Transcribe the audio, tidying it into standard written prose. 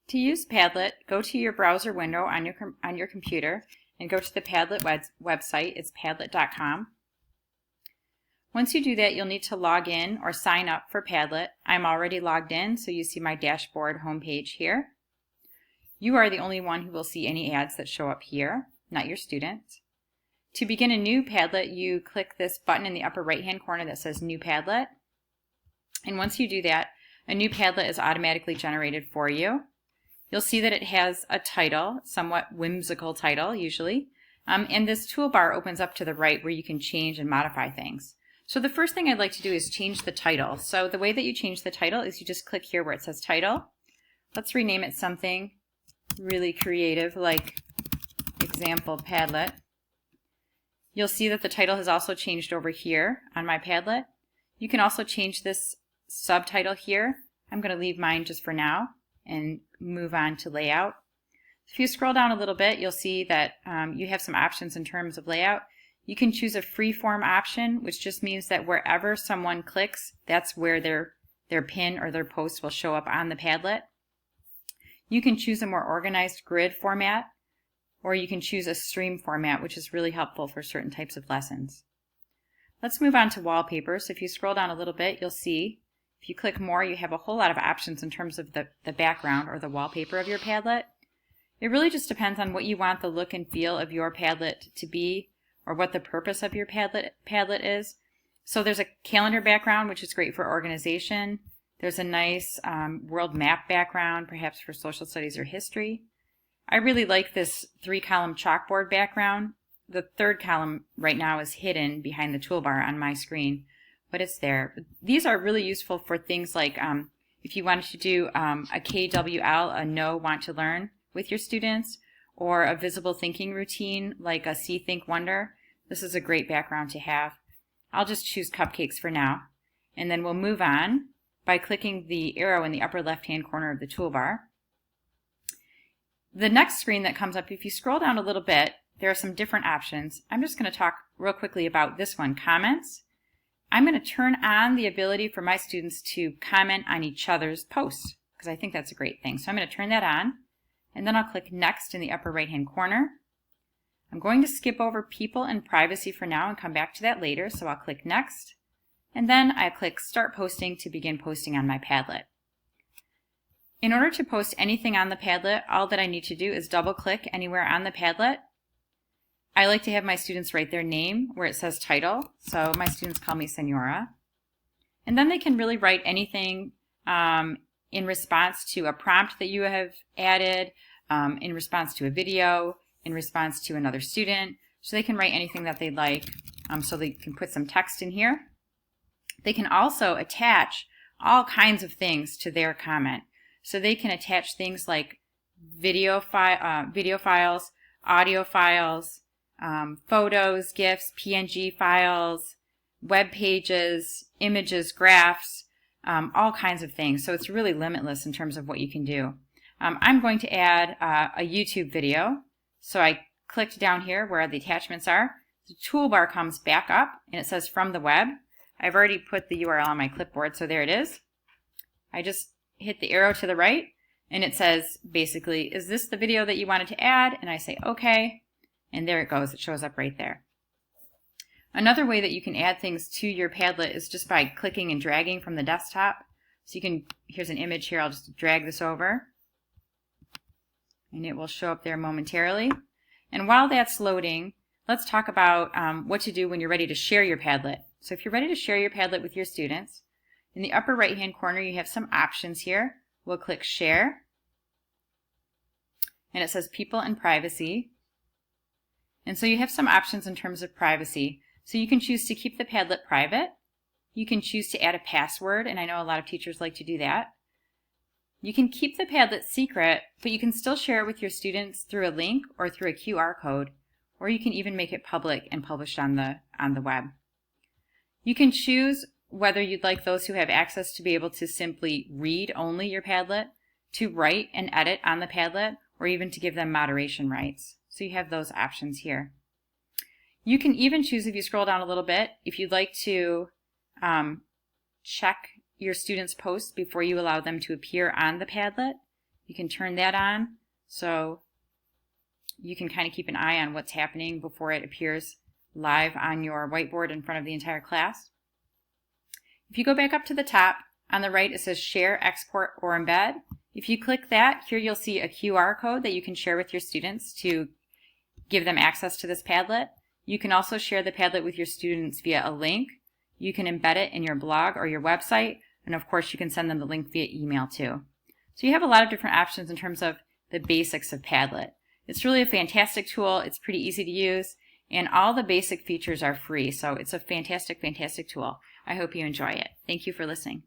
To use Padlet, go to your browser window on your computer and go to the Padlet website. It's padlet.com. Once you do that, you'll need to log in or sign up for Padlet. I'm already logged in, so you see my dashboard homepage here. You are the only one who will see any ads that show up here, not your students. To begin a new Padlet, you click this button in the upper right-hand corner that says New Padlet. And once you do that, a new Padlet is automatically generated for you. You'll see that it has a title, somewhat whimsical title usually, and this toolbar opens up to the right where you can change and modify things. So the first thing I'd like to do is change the title. So the way that you change the title is you just click here where it says title. Let's rename it something really creative like Example Padlet. You'll see that the title has also changed over here on my Padlet. You can also change this subtitle here. I'm going to leave mine just for now and move on to layout. If you scroll down a little bit, you'll see that you have some options in terms of layout. You can choose a freeform option, which just means that wherever someone clicks, that's where their pin or their post will show up on the Padlet. You can choose a more organized grid format, or you can choose a stream format, which is really helpful for certain types of lessons. Let's move on to wallpaper. So if you scroll down a little bit, you'll see if you click more, you have a whole lot of options in terms of the background or the wallpaper of your Padlet. It really just depends on what you want the look and feel of your Padlet to be, or what the purpose of your Padlet is. So there's a calendar background, which is great for organization. There's a nice world map background, perhaps for social studies or history. I really like this 3-column chalkboard background. The third column right now is hidden behind the toolbar on my screen, but it's there. These are really useful for things like if you wanted to do a KWL, a know, want to learn with your students, or a visible thinking routine like a see, think, wonder. This is a great background to have. I'll just choose cupcakes for now, and then we'll move on by clicking the arrow in the upper left-hand corner of the toolbar. The next screen that comes up, if you scroll down a little bit, there are some different options. I'm just going to talk real quickly about this one, comments. I'm going to turn on the ability for my students to comment on each other's posts, because I think that's a great thing. So I'm going to turn that on, and then I'll click next in the upper right-hand corner. I'm going to skip over people and privacy for now and come back to that later, so I'll click next. And then I click Start Posting to begin posting on my Padlet. In order to post anything on the Padlet, all that I need to do is double-click anywhere on the Padlet. I like to have my students write their name where it says title, so my students call me Senora. And then they can really write anything in response to a prompt that you have added, in response to a video, in response to another student. So they can write anything that they'd like, so they can put some text in here. They can also attach all kinds of things to their comment. So they can attach things like video files, audio files, photos, GIFs, PNG files, web pages, images, graphs, all kinds of things. So it's really limitless in terms of what you can do. I'm going to add a YouTube video. So I clicked down here where the attachments are. The toolbar comes back up and it says from the web. I've already put the URL on my clipboard, so there it is. I just hit the arrow to the right and it says basically, is this the video that you wanted to add? And I say okay, and there it goes. It shows up right there. Another way that you can add things to your Padlet is just by clicking and dragging from the desktop. So you can, here's an image here, I'll just drag this over and it will show up there momentarily. And while that's loading, let's talk about what to do when you're ready to share your Padlet. So if you're ready to share your Padlet with your students, in the upper right-hand corner you have some options here. We'll click Share, and it says People and Privacy. And so you have some options in terms of privacy. So you can choose to keep the Padlet private. You can choose to add a password, and I know a lot of teachers like to do that. You can keep the Padlet secret, but you can still share it with your students through a link or through a QR code, or you can even make it public and published on the web. You can choose whether you'd like those who have access to be able to simply read only your Padlet, to write and edit on the Padlet, or even to give them moderation rights. So you have those options here. You can even choose, if you scroll down a little bit, if you'd like to check your students' posts before you allow them to appear on the Padlet. You can turn that on so you can kind of keep an eye on what's happening before it appears live on your whiteboard in front of the entire class. If you go back up to the top, on the right it says Share, Export, or Embed. If you click that, here you'll see a QR code that you can share with your students to give them access to this Padlet. You can also share the Padlet with your students via a link. You can embed it in your blog or your website, and of course you can send them the link via email too. So you have a lot of different options in terms of the basics of Padlet. It's really a fantastic tool. It's pretty easy to use, and all the basic features are free, so it's a fantastic, fantastic tool. I hope you enjoy it. Thank you for listening.